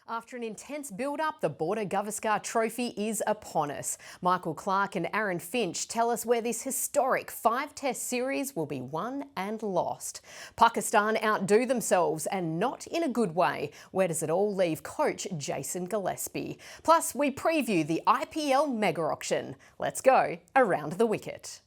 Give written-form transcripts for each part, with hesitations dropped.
After an intense build-up, the Border-Gavaskar Trophy is upon us. Michael Clarke and Finch tell us where this historic 5-test series will be won and lost. Pakistan outdo themselves, and not in a good way. Where does it all leave coach Jason Gillespie? Plus, we preview the IPL mega auction. Let's go around the wicket.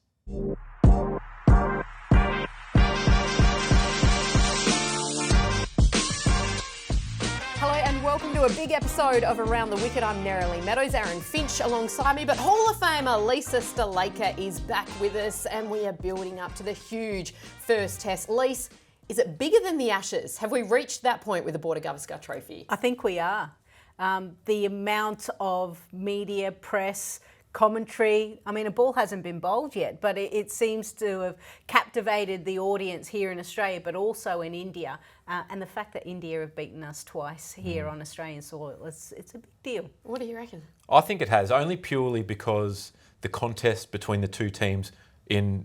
Hello and welcome to a big episode of Around the Wicket. I'm Neroli Meadows, Finch alongside me, but Hall of Famer Sthalekar is back with us and we are building up to the huge first test. Lise, is it bigger than the Ashes? Have we reached that point with the Border-Gavaskar Trophy? I think we are. The amount of media, press, commentary, I mean, a ball hasn't been bowled yet, but it seems to have captivated the audience here in Australia, but also in India. And the fact that India have beaten us twice here on Australian soil, it's a big deal. What do you reckon? I think it has, only purely because the contest between the two teams in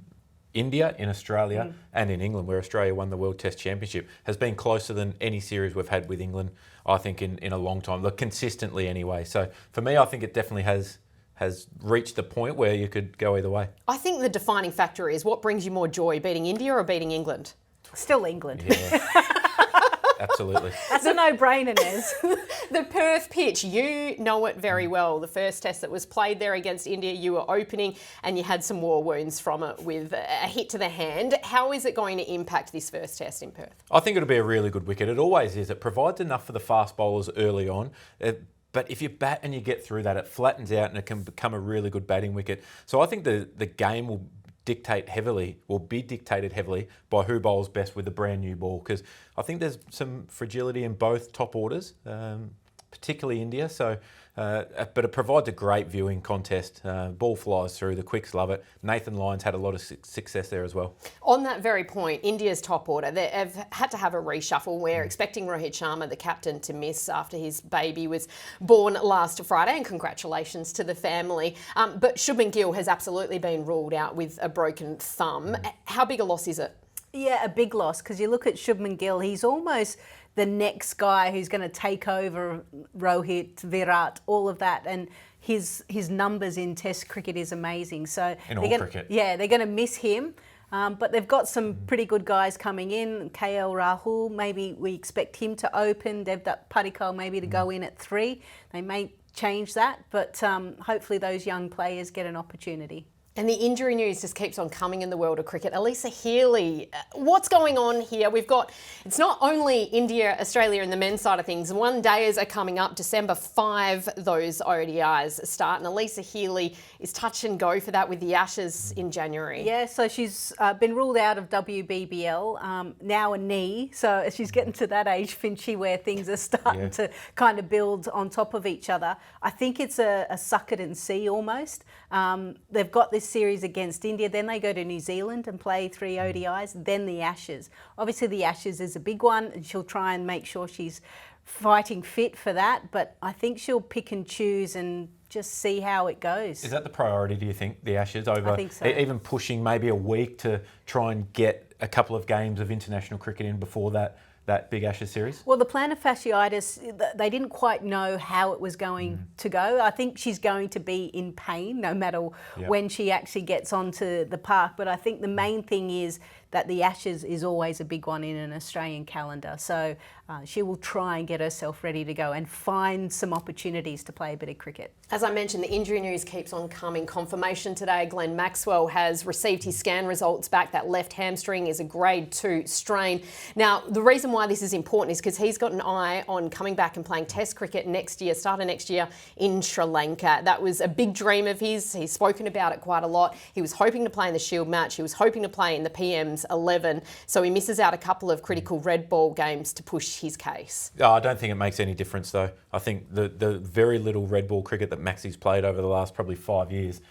India, in Australia, and in England, where Australia won the World Test Championship, has been closer than any series we've had with England, I think, in a long time, consistently anyway. So for me, I think it definitely has reached the point where you could go either way. I think the defining factor is what brings you more joy, beating India or beating England? Still England. Yeah. Absolutely. That's a no-brainer, Nez. The Perth pitch, you know it very well. The first test that was played there against India, you were opening and you had some war wounds from it with a hit to the hand. How is it going to impact this first test in Perth? I think it'll be a really good wicket. It always is. It provides enough for the fast bowlers early on. But if you bat and you get through that, it flattens out and it can become a really good batting wicket. So I think the game will be dictated heavily by who bowls best with a brand new ball, because I think there's some fragility in both top orders, particularly India. So, but it provides a great viewing contest. Ball flies through, the quicks love it. Nathan Lyon's had a lot of success there as well. On that very point, India's top order, they have had to have a reshuffle. We're expecting Rohit Sharma, the captain, to miss after his baby was born last Friday, and congratulations to the family. But Shubman Gill has absolutely been ruled out with a broken thumb. How big a loss is it? Yeah, a big loss, because you look at Shubman Gill, he's almost the next guy who's going to take over Rohit, Virat, all of that, and his numbers in Test cricket is amazing. So cricket. Yeah, they're going to miss him, but they've got some pretty good guys coming in. KL Rahul, maybe we expect him to open. Devdutt Padikkal maybe to go in at 3. They may change that, but hopefully those young players get an opportunity. And the injury news just keeps on coming in the world of cricket. Alyssa Healy, what's going on here? It's not only India, Australia and the men's side of things. One days are coming up, December 5, those ODIs start. And Alyssa Healy is touch and go for that with the Ashes in January. Yeah, so she's been ruled out of WBBL, now a knee. So she's getting to that age, Finchy, where things are starting to kind of build on top of each other. I think it's a suck it and see almost. They've got this series against India, then they go to New Zealand and play 3 ODIs, then the Ashes. Obviously the Ashes is a big one and she'll try and make sure she's fighting fit for that, but I think she'll pick and choose and just see how it goes. Is that the priority, do you think, the Ashes, over I think so. Even pushing maybe a week to try and get a couple of games of international cricket in before that big Ashes series? Well, the plantar fasciitis, they didn't quite know how it was going to go. I think she's going to be in pain no matter when she actually gets onto the park. But I think the main thing is that the Ashes is always a big one in an Australian calendar. So she will try and get herself ready to go and find some opportunities to play a bit of cricket. As I mentioned, the injury news keeps on coming. Confirmation today, Glenn Maxwell has received his scan results back. That left hamstring is a grade 2 strain. Now, the reason why this is important is because he's got an eye on coming back and playing Test cricket next year, starting next year in Sri Lanka. That was a big dream of his. He's spoken about it quite a lot. He was hoping to play in the Shield match. He was hoping to play in the PM's 11. So he misses out a couple of critical red ball games to push his case. I don't think it makes any difference though. I think the very little red ball cricket that Maxi's played over the last probably 5 years,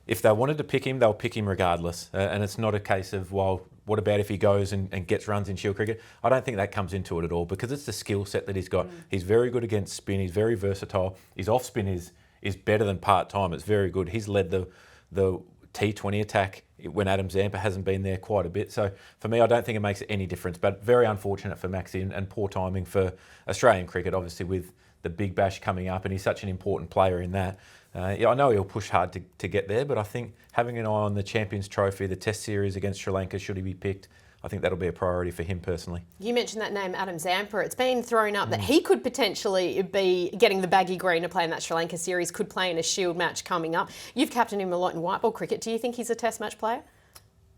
if they wanted to pick him, they'll pick him regardless. And it's not a case of, well, what about if he goes and gets runs in Shield cricket? I don't think that comes into it at all, because it's the skill set that he's got. He's very good against spin. He's very versatile. His off spin is better than part time. It's very good. He's led the T20 attack when Adam Zampa hasn't been there quite a bit. So for me, I don't think it makes any difference, but very unfortunate for Maxi and poor timing for Australian cricket, obviously with the Big Bash coming up, and he's such an important player in that. I know he'll push hard to get there, but I think having an eye on the Champions Trophy, the Test series against Sri Lanka, should he be picked, I think that'll be a priority for him personally. You mentioned that name, Adam Zampa. It's been thrown up that he could potentially be getting the baggy green to play in that Sri Lanka series, could play in a Shield match coming up. You've captained him a lot in white ball cricket. Do you think he's a Test match player?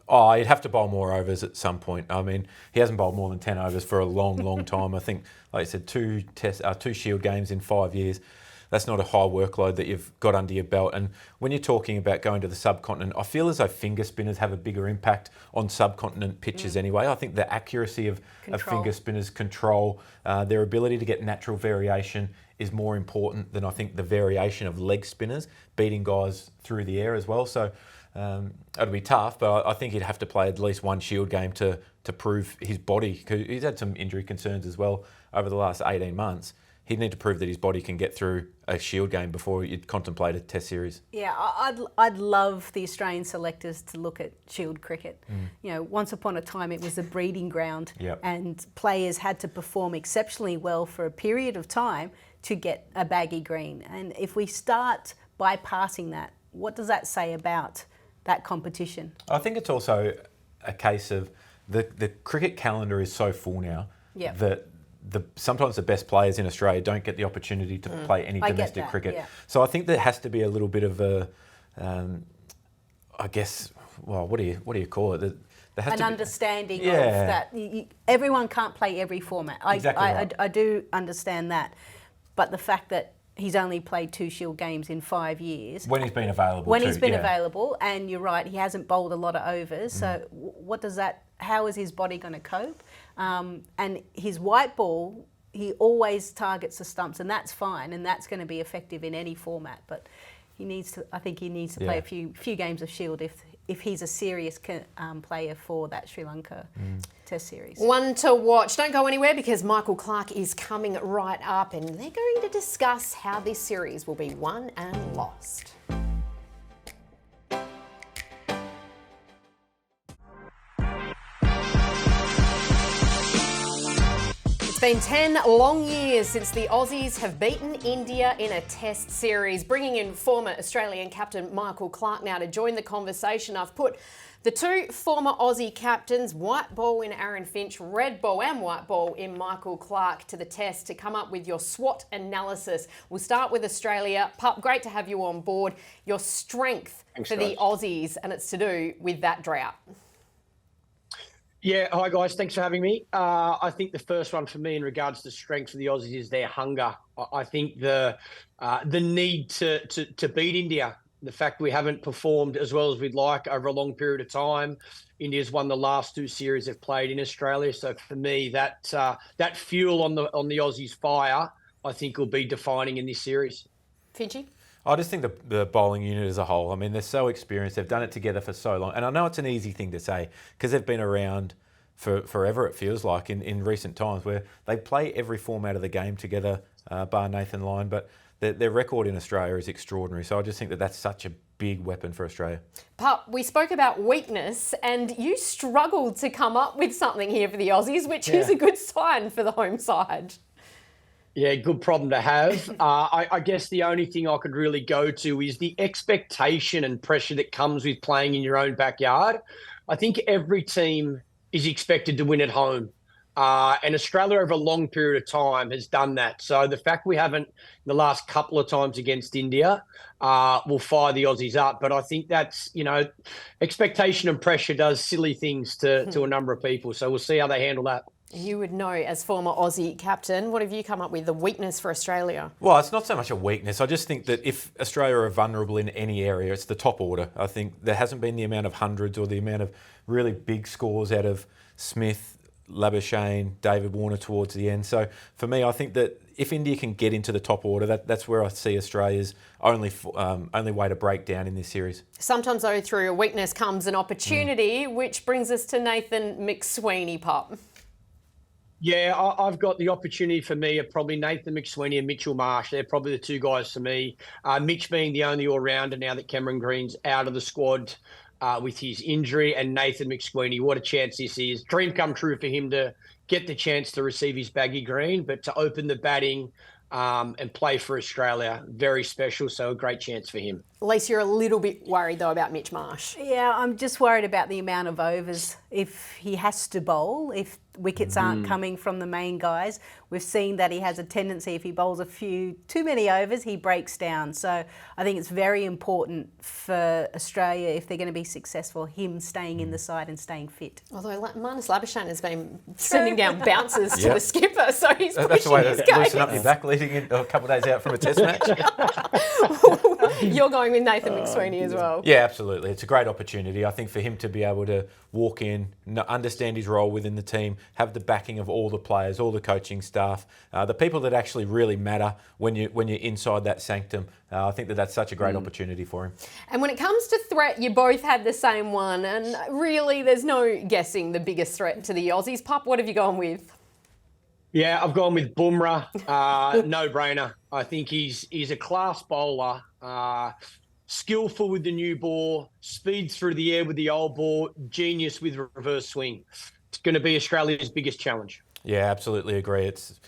Oh, he'd have to bowl more overs at some point. I mean, he hasn't bowled more than 10 overs for a long time. I think, like I said, two Shield games in 5 years. That's not a high workload that you've got under your belt. And when you're talking about going to the subcontinent, I feel as though finger spinners have a bigger impact on subcontinent pitches anyway. I think the accuracy of finger spinners, control, their ability to get natural variation is more important than I think the variation of leg spinners, beating guys through the air as well. So it'll be tough, but I think he'd have to play at least one Shield game to prove his body, because he's had some injury concerns as well over the last 18 months. He'd need to prove that his body can get through a Shield game before you'd contemplate a Test series. Yeah, I'd love the Australian selectors to look at Shield cricket. You know, once upon a time it was a breeding ground, and players had to perform exceptionally well for a period of time to get a baggy green. And if we start bypassing that, what does that say about that competition? I think it's also a case of the cricket calendar is so full now that sometimes the best players in Australia don't get the opportunity to play any domestic cricket. Yeah. So I think there has to be a little bit of a, I guess, well, what do you call it? There has an to understanding of that. Everyone can't play every format. I do understand that. But the fact that he's only played 2 Shield games in 5 years. When he's been available. Available, and you're right, he hasn't bowled a lot of overs. So what does that, how is his body going to cope? And his white ball, he always targets the stumps, and that's fine, and that's going to be effective in any format. But he needs to, I think he needs to play a few games of Shield if he's a serious player for that Sri Lanka Test series. One to watch. Don't go anywhere, because Michael Clarke is coming right up, and they're going to discuss how this series will be won and lost. It's been 10 long years since the Aussies have beaten India in a Test series. Bringing in former Australian captain Michael Clarke now to join the conversation. I've put the 2 former Aussie captains, white ball in Aaron Finch, red ball and white ball in Michael Clarke, to the test to come up with your SWOT analysis. We'll start with Australia. Pup, great to have you on board. Your strength for the Aussies, and it's to do with that drought. Yeah, hi guys, thanks for having me. I think the first one for me in regards to strength for the Aussies is their hunger. I think the need to beat India, the fact we haven't performed as well as we'd like over a long period of time. India's won the last 2 series they've played in Australia, so for me that fuel on the Aussies' fire, I think will be defining in this series. Finchy? I just think the bowling unit as a whole, I mean, they're so experienced. They've done it together for so long. And I know it's an easy thing to say because they've been around for forever, it feels like, in recent times, where they play every format of the game together, bar Nathan Lyon. But their record in Australia is extraordinary. So I just think that's such a big weapon for Australia. Pup, we spoke about weakness, and you struggled to come up with something here for the Aussies, which is a good sign for the home side. Yeah, good problem to have. I guess the only thing I could really go to is the expectation and pressure that comes with playing in your own backyard. I think every team is expected to win at home. And Australia over a long period of time has done that. So the fact we haven't the last couple of times against India will fire the Aussies up. But I think that's, expectation and pressure does silly things to a number of people. So we'll see how they handle that. You would know as former Aussie captain. What have you come up with, the weakness for Australia? Well, it's not so much a weakness. I just think that if Australia are vulnerable in any area, it's the top order. I think there hasn't been the amount of hundreds or the amount of really big scores out of Smith, Labuschagne, David Warner towards the end. So for me, I think that if India can get into the top order, that's where I see Australia's only way to break down in this series. Sometimes, though, through a weakness comes an opportunity, which brings us to Nathan McSweeney, Pup. Yeah, I've got the opportunity for me of probably Nathan McSweeney and Mitchell Marsh. They're probably the two guys for me. Mitch being the only all-rounder now that Cameron Green's out of the squad with his injury, and Nathan McSweeney, what a chance this is. Dream come true for him to get the chance to receive his baggy green, but to open the batting and play for Australia, very special. So a great chance for him. Lisa, you're a little bit worried though about Mitch Marsh. Yeah, I'm just worried about the amount of overs if he has to bowl, if wickets aren't coming from the main guys. We've seen that he has a tendency, if he bowls a few too many overs, he breaks down. So I think it's very important for Australia, if they're going to be successful, him staying in the side and staying fit. Although Marnus Labuschagne has been sending down bouncers to the skipper, so he's That's the pushing way his to game. loosen up your back leading in a couple of days out from a test match. You're going with Nathan McSweeney as well. Yeah, absolutely. It's a great opportunity. I think for him to be able to walk in, understand his role within the team, have the backing of all the players, all the coaching staff, the people that actually really matter when you're inside that sanctum. I think that's such a great opportunity for him. And when it comes to threat, you both had the same one, and really there's no guessing the biggest threat to the Aussies. Pup, what have you gone with? Yeah, I've gone with Bumrah. No-brainer. I think he's a class bowler. Skillful with the new ball, speed through the air with the old ball, genius with reverse swing. It's going to be Australia's biggest challenge. Yeah, absolutely agree. It's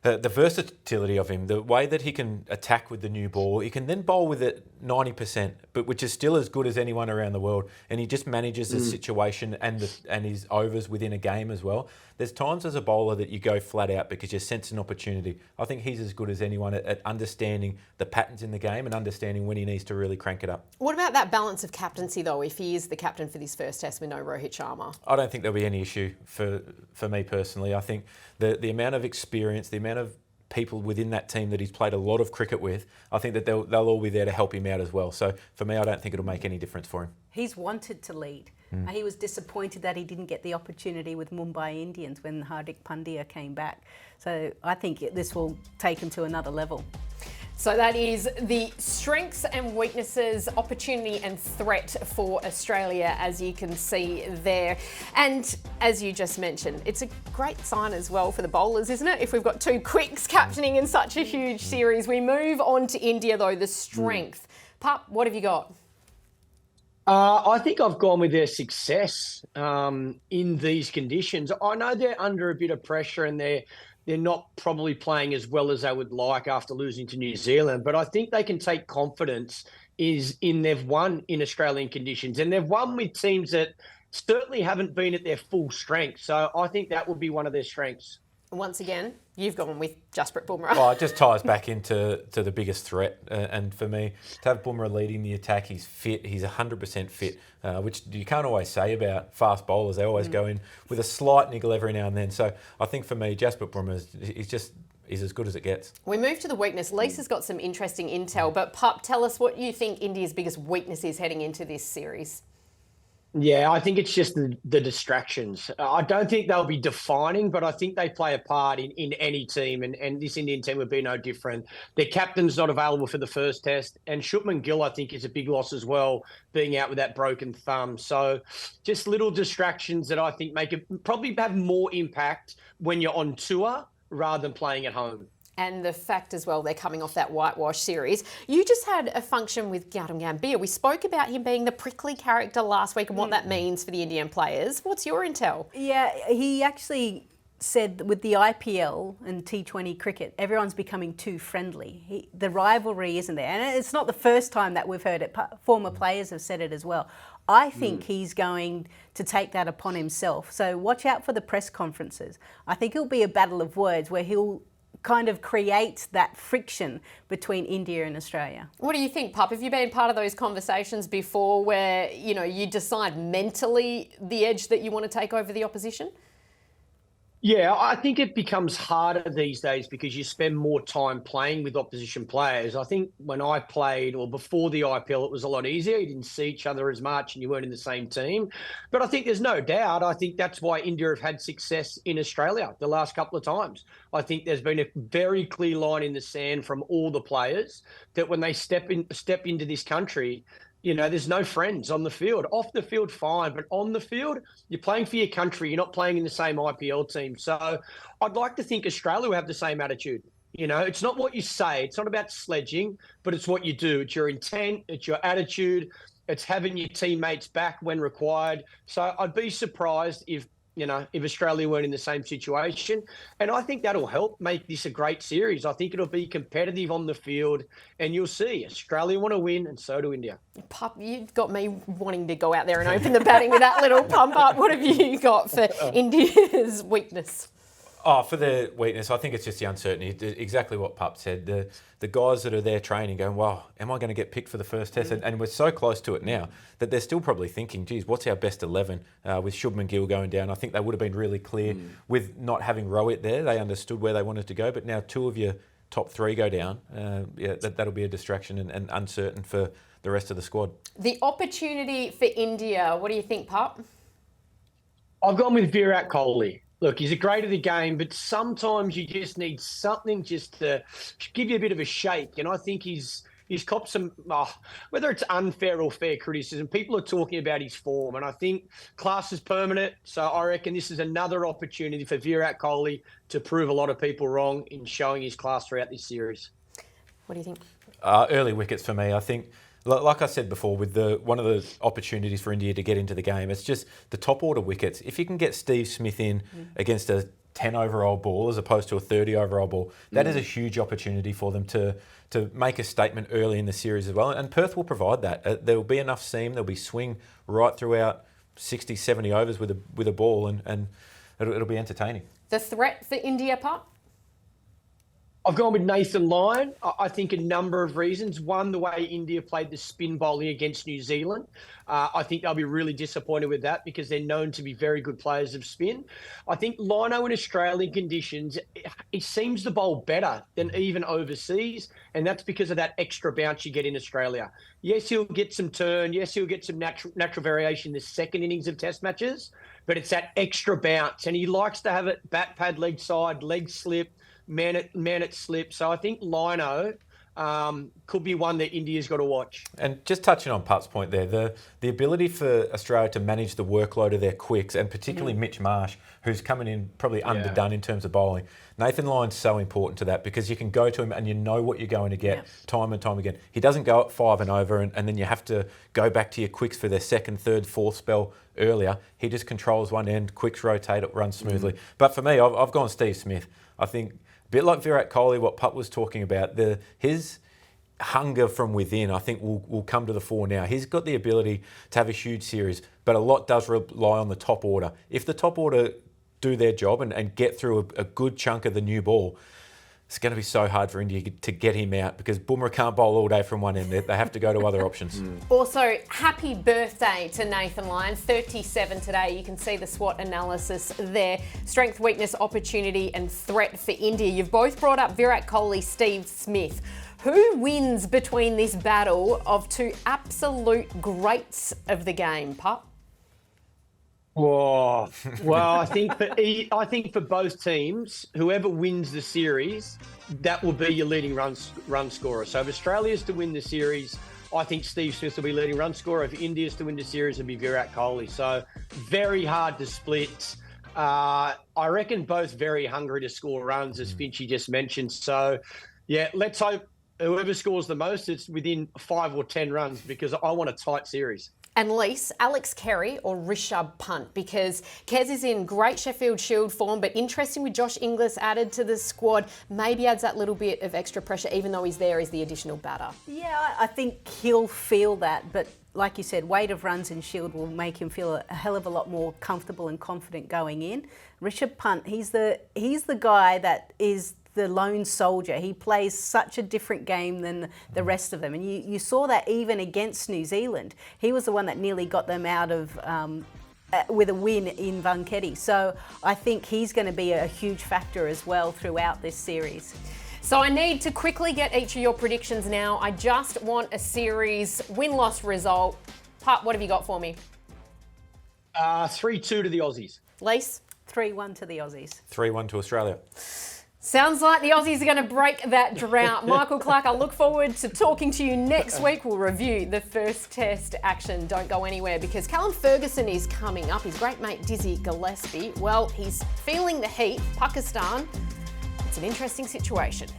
the versatility of him, the way that he can attack with the new ball. He can then bowl with it 90%, but which is still as good as anyone around the world. And he just manages the situation and his overs within a game as well. There's times as a bowler that you go flat out because you sense an opportunity. I think he's as good as anyone at understanding the patterns in the game and understanding when he needs to really crank it up. What about that balance of captaincy, though, if he is the captain for this first test with no Rohit Sharma? I don't think there'll be any issue for me personally. I think the amount of experience, the amount of people within that team that he's played a lot of cricket with, I think that they'll all be there to help him out as well. So for me, I don't think it'll make any difference for him. He's wanted to lead. He was disappointed that he didn't get the opportunity with Mumbai Indians when Hardik Pandya came back. So I think this will take him to another level. So that is the strengths and weaknesses, opportunity and threat for Australia, as you can see there. And as you just mentioned, it's a great sign as well for the bowlers, isn't it? If we've got two quicks captaining in such a huge series. We move on to India, though, the strength. Pup, what have you got? I think I've gone with their success in these conditions. I know they're under a bit of pressure and they're not probably playing as well as they would like after losing to New Zealand, but I think they can take confidence they've won in Australian conditions, and they've won with teams that certainly haven't been at their full strength. So I think that will be one of their strengths. Once again, you've gone with Jasprit Bumrah. Well, it just ties back into the biggest threat. And for me, to have Bumrah leading the attack, he's fit, he's 100% fit, which you can't always say about fast bowlers. They always go in with a slight niggle every now and then. So I think for me, Jasprit Bumrah is as good as it gets. We move to the weakness. Lisa's got some interesting intel, but Pup, tell us what you think India's biggest weakness is heading into this series. Yeah, I think it's just the distractions. I don't think they'll be defining, but I think they play a part in any team, and this Indian team would be no different. Their captain's not available for the first test, and Shubman Gill, I think, is a big loss as well, being out with that broken thumb. So just little distractions that I think make it probably have more impact when you're on tour rather than playing at home. And the fact as well, they're coming off that whitewash series. You just had a function with Gautam Gambhir. We spoke about him being the prickly character last week and what that means for the Indian players. What's your intel? Yeah, he actually said with the IPL and T20 cricket, everyone's becoming too friendly. The rivalry isn't there. And it's not the first time that we've heard it. Former players have said it as well. I think he's going to take that upon himself. So watch out for the press conferences. I think it'll be a battle of words where he'll kind of create that friction between India and Australia. What do you think, Pup? Have you been part of those conversations before where, you decide mentally the edge that you want to take over the opposition? Yeah, I think it becomes harder these days because you spend more time playing with opposition players. I think when I played, or before the IPL, it was a lot easier. You didn't see each other as much and you weren't in the same team. But I think there's no doubt, I think that's why India have had success in Australia the last couple of times. I think there's been a very clear line in the sand from all the players that when they step into this country, there's no friends on the field. Off the field, fine, but on the field, you're playing for your country. You're not playing in the same IPL team. So I'd like to think Australia will have the same attitude. It's not what you say. It's not about sledging, but it's what you do. It's your intent. It's your attitude. It's having your teammates back when required. So I'd be surprised if Australia weren't in the same situation. And I think that'll help make this a great series. I think it'll be competitive on the field, and you'll see Australia want to win, and so do India. Pup, you've got me wanting to go out there and open the batting with that little pump up. What have you got for India's weakness? Oh, for the weakness, I think it's just the uncertainty. Exactly what Pup said. The guys that are there training going, wow, am I going to get picked for the first test? And we're so close to it now that they're still probably thinking, geez, what's our best 11 with Shubman Gill going down? I think they would have been really clear with not having Rohit there. They understood where they wanted to go, but now 2 of your top 3 go down. That'll be a distraction and uncertain for the rest of the squad. The opportunity for India, what do you think, Pup? I've gone with Virat Kohli. Look, he's a great of the game, but sometimes you just need something just to give you a bit of a shake. And I think he's copped some, whether it's unfair or fair criticism, people are talking about his form. And I think class is permanent. So I reckon this is another opportunity for Virat Kohli to prove a lot of people wrong in showing his class throughout this series. What do you think? Early wickets for me. I think, like I said before, with one of the opportunities for India to get into the game, it's just the top order wickets. If you can get Steve Smith in against a 10 overall ball as opposed to a 30 overall ball, that is a huge opportunity for them to make a statement early in the series as well. And Perth will provide that. There will be enough seam, there'll be swing right throughout 60, 70 overs with a ball, and it'll be entertaining. The threat for India, Pup? I've gone with Nathan Lyon. I think a number of reasons. One, the way India played the spin bowling against New Zealand. I think they'll be really disappointed with that because they're known to be very good players of spin. I think Lino in Australian conditions, he seems to bowl better than even overseas, and that's because of that extra bounce you get in Australia. Yes, he'll get some turn. Yes, he'll get some natural variation in the second innings of Test matches, but it's that extra bounce, and he likes to have it bat pad, leg side, leg slip, man at slip. So I think Lino could be one that India's got to watch. And just touching on Put's point there, the ability for Australia to manage the workload of their quicks, and particularly Mitch Marsh, who's coming in probably underdone in terms of bowling. Nathan Lyon's so important to that because you can go to him and you know what you're going to get time and time again. He doesn't go at 5 and over and then you have to go back to your quicks for their second, third, fourth spell earlier. He just controls one end, quicks rotate, it runs smoothly. But for me, I've gone Steve Smith. I think a bit like Virat Kohli, what Putt was talking about, his hunger from within, I think will come to the fore now. He's got the ability to have a huge series, but a lot does rely on the top order. If the top order do their job and get through a good chunk of the new ball, it's going to be so hard for India to get him out because Bumrah can't bowl all day from one end. They have to go to other options. Also, happy birthday to Nathan Lyon, 37 today. You can see the SWOT analysis there. Strength, weakness, opportunity and threat for India. You've both brought up Virat Kohli, Steve Smith. Who wins between this battle of 2 absolute greats of the game, Pup? Oh, well, I think for both teams, whoever wins the series, that will be your leading run scorer. So if Australia's to win the series, I think Steve Smith will be leading run scorer. If India's to win the series, it'll be Virat Kohli. So very hard to split. I reckon both very hungry to score runs, as Finchy just mentioned. So, yeah, let's hope whoever scores the most, it's within 5 or 10 runs because I want a tight series. And Lise, Alex Carey or Rishabh Pant? Because Kez is in great Sheffield Shield form, but interesting with Josh Inglis added to the squad, maybe adds that little bit of extra pressure, even though he's there as the additional batter. Yeah, I think he'll feel that, but like you said, weight of runs in Shield will make him feel a hell of a lot more comfortable and confident going in. Rishabh Pant, he's the guy that is the lone soldier. He plays such a different game than the rest of them. And you saw that even against New Zealand. He was the one that nearly got them out of with a win in Vanketti. So I think he's going to be a huge factor as well throughout this series. So I need to quickly get each of your predictions now. I just want a series win-loss result. Pup, what have you got for me? 3-2 to the Aussies. Lise? 3-1 to the Aussies. 3-1 to Australia. Sounds like the Aussies are going to break that drought. Michael Clarke, I look forward to talking to you next week. We'll review the first test action. Don't go anywhere because Callum Ferguson is coming up. His great mate Dizzy Gillespie, well, he's feeling the heat. Pakistan, it's an interesting situation.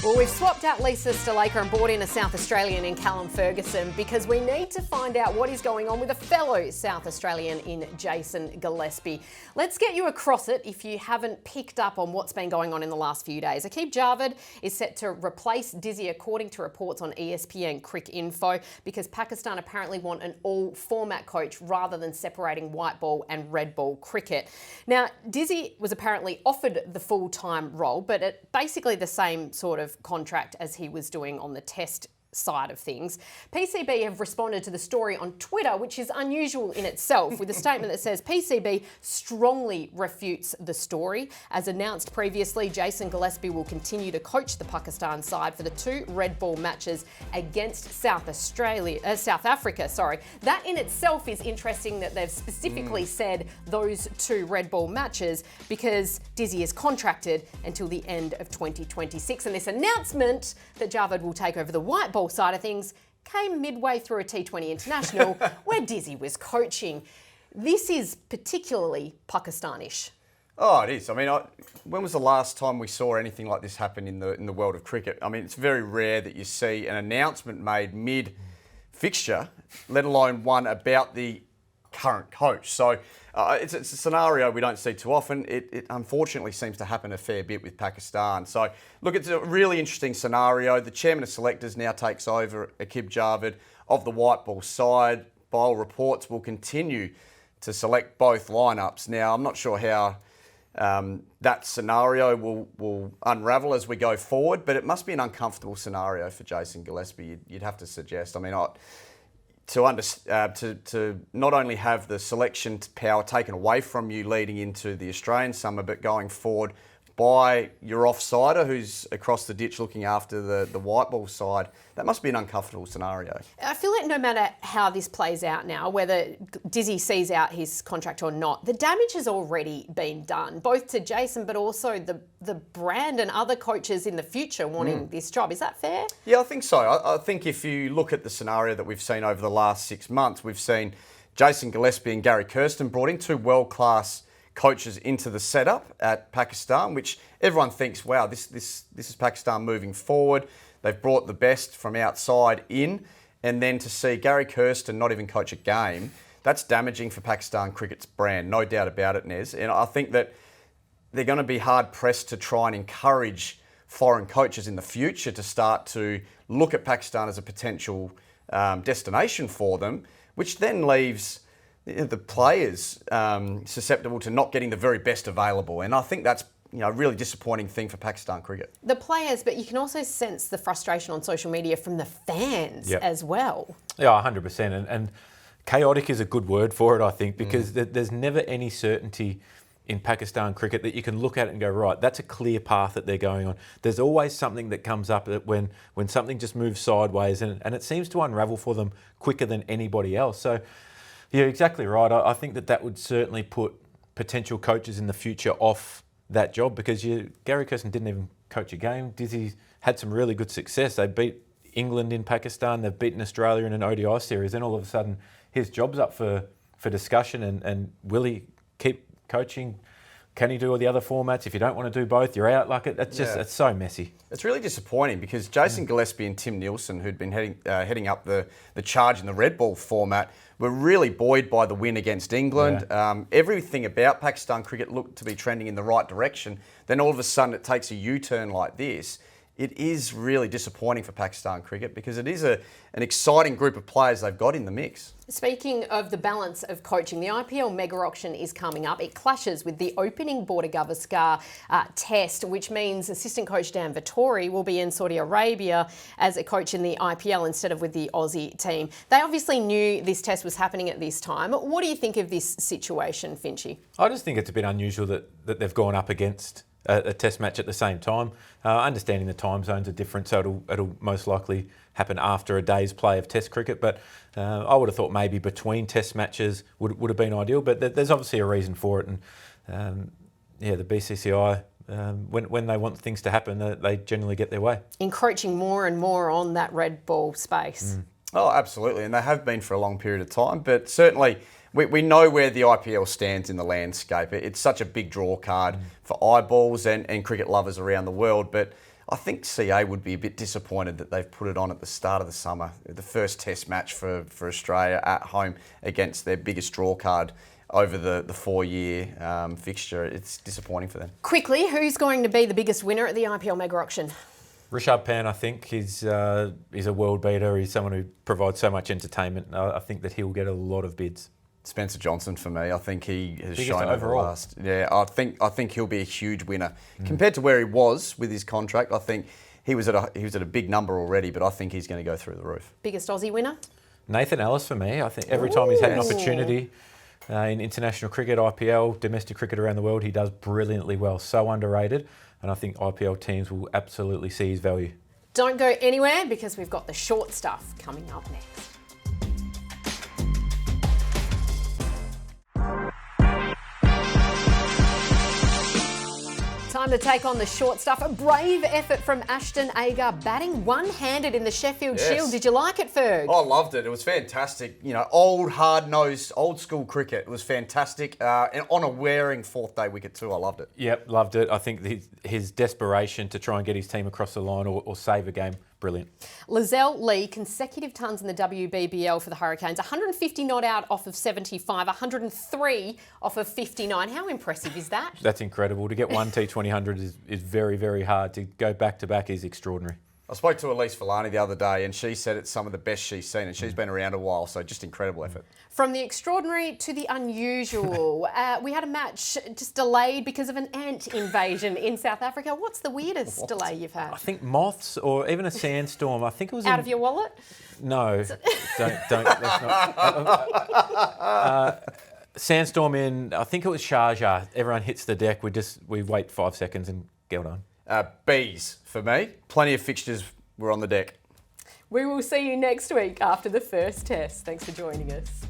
Well, we've swapped out Lisa Sthalekar and brought in a South Australian in Callum Ferguson because we need to find out what is going on with a fellow South Australian in Jason Gillespie. Let's get you across it if you haven't picked up on what's been going on in the last few days. Aqib Javed is set to replace Dizzy according to reports on ESPN Cricinfo because Pakistan apparently want an all-format coach rather than separating white ball and red ball cricket. Now, Dizzy was apparently offered the full-time role, but at basically the same sort of contract as he was doing on the test side of things. PCB have responded to the story on Twitter, which is unusual in itself, with a statement that says PCB strongly refutes the story. As announced previously, Jason Gillespie will continue to coach the Pakistan side for the 2 red ball matches against South Africa. That in itself is interesting that they've specifically said those 2 red ball matches because Dizzy is contracted until the end of 2026. And this announcement that Javed will take over the white ball side of things came midway through a T20 international where Dizzy was coaching. This is particularly Pakistanish. Oh, it is. I mean, when was the last time we saw anything like this happen in the world of cricket? I mean, it's very rare that you see an announcement made mid-fixture, let alone one about the current coach. So it's a scenario we don't see too often. It unfortunately seems to happen a fair bit with Pakistan. So look, it's a really interesting scenario. The chairman of selectors now takes over, Aqib Javed, of the white ball side. By all reports, will continue to select both lineups. Now, I'm not sure how that scenario will unravel as we go forward, but it must be an uncomfortable scenario for Jason Gillespie, you'd have to suggest. I mean, to not only have the selection power taken away from you leading into the Australian summer, but going forward by your offsider who's across the ditch looking after the white ball side, that must be an uncomfortable scenario. I feel like no matter how this plays out now, whether Dizzy sees out his contract or not, the damage has already been done, both to Jason but also the brand and other coaches in the future wanting this job. Is that fair? Yeah, I think so. I think if you look at the scenario that we've seen over the last 6 months, we've seen Jason Gillespie and Gary Kirsten brought in 2 world-class coaches into the setup at Pakistan, which everyone thinks, wow, this is Pakistan moving forward. They've brought the best from outside in, and then to see Gary Kirsten not even coach a game, that's damaging for Pakistan cricket's brand, no doubt about it, Nez. And I think that they're going to be hard-pressed to try and encourage foreign coaches in the future to start to look at Pakistan as a potential destination for them, which then leaves the players susceptible to not getting the very best available. And I think that's a really disappointing thing for Pakistan cricket. The players, but you can also sense the frustration on social media from the fans as well. Yeah, 100%. And chaotic is a good word for it, I think, because there's never any certainty in Pakistan cricket that you can look at it and go, right, that's a clear path that they're going on. There's always something that comes up that when something just moves sideways and it seems to unravel for them quicker than anybody else. So you're exactly right. I think that would certainly put potential coaches in the future off that job because Gary Kirsten didn't even coach a game. Dizzy had some really good success. They beat England in Pakistan. They've beaten Australia in an ODI series. Then all of a sudden his job's up for discussion and will he keep coaching? Can he do all the other formats? If you don't want to do both, you're out. Like it's so messy. It's really disappointing because Jason Gillespie and Tim Nielsen, who'd been heading up the charge in the red ball format, were really buoyed by the win against England. Yeah. Everything about Pakistan cricket looked to be trending in the right direction. Then all of a sudden it takes a U-turn like this. It is really disappointing for Pakistan cricket because it is an exciting group of players they've got in the mix. Speaking of the balance of coaching, the IPL mega auction is coming up. It clashes with the opening Border-Gavaskar test, which means assistant coach Dan Vettori will be in Saudi Arabia as a coach in the IPL instead of with the Aussie team. They obviously knew this test was happening at this time. What do you think of this situation, Finchy? I just think it's a bit unusual that they've gone up against a test match at the same time. Understanding the time zones are different, so it'll most likely happen after a day's play of test cricket. But I would have thought maybe between test matches would have been ideal. But there's obviously a reason for it. And the BCCI, when they want things to happen, they generally get their way. Encroaching more and more on that red ball space. Oh, absolutely. And they have been for a long period of time. But certainly we know where the IPL stands in the landscape. It's such a big draw card for eyeballs and cricket lovers around the world. But I think CA would be a bit disappointed that they've put it on at the start of the summer, the first test match for Australia at home against their biggest draw card over the 4-year fixture. It's disappointing for them. Quickly, who's going to be the biggest winner at the IPL Mega Auction? Rishabh Pant, I think, he's a world beater. He's someone who provides so much entertainment. I think that he'll get a lot of bids. Spencer Johnson for me. I think he has biggest shown over the overall. last. Yeah, I think he'll be a huge winner compared to where he was with his contract. I think he was at a big number already, but I think he's going to go through the roof. Biggest Aussie winner? Nathan Ellis for me. I think every time he's had an opportunity in international cricket, IPL, domestic cricket around the world, he does brilliantly well. So underrated, and I think IPL teams will absolutely see his value. Don't go anywhere because we've got the short stuff coming up next. Time to take on the short stuff. A brave effort from Ashton Agar, batting one-handed in the Sheffield Shield. Did you like it, Ferg? I loved it. It was fantastic. You know, old, hard-nosed, old-school cricket. It was fantastic. And on a wearing fourth-day wicket too. I loved it. Yep, loved it. I think his desperation to try and get his team across the line or save a game, brilliant. Lizelle Lee, consecutive tons in the WBBL for the Hurricanes. 150 not out off of 75, 103 off of 59. How impressive is that? That's incredible. To get one T20 is very, very hard. To go back-to-back is extraordinary. I spoke to Elise Villani the other day and she said it's some of the best she's seen, and she's been around a while, so just incredible effort. From the extraordinary to the unusual, we had a match just delayed because of an ant invasion in South Africa. What's the weirdest delay you've had? I think moths or even a sandstorm. I think it was out of your wallet? No, don't. That's not. Sandstorm in, I think it was Sharjah. Everyone hits the deck. We wait 5 seconds and get on. Bees for me. Plenty of fixtures were on the deck. We will see you next week after the first test. Thanks for joining us.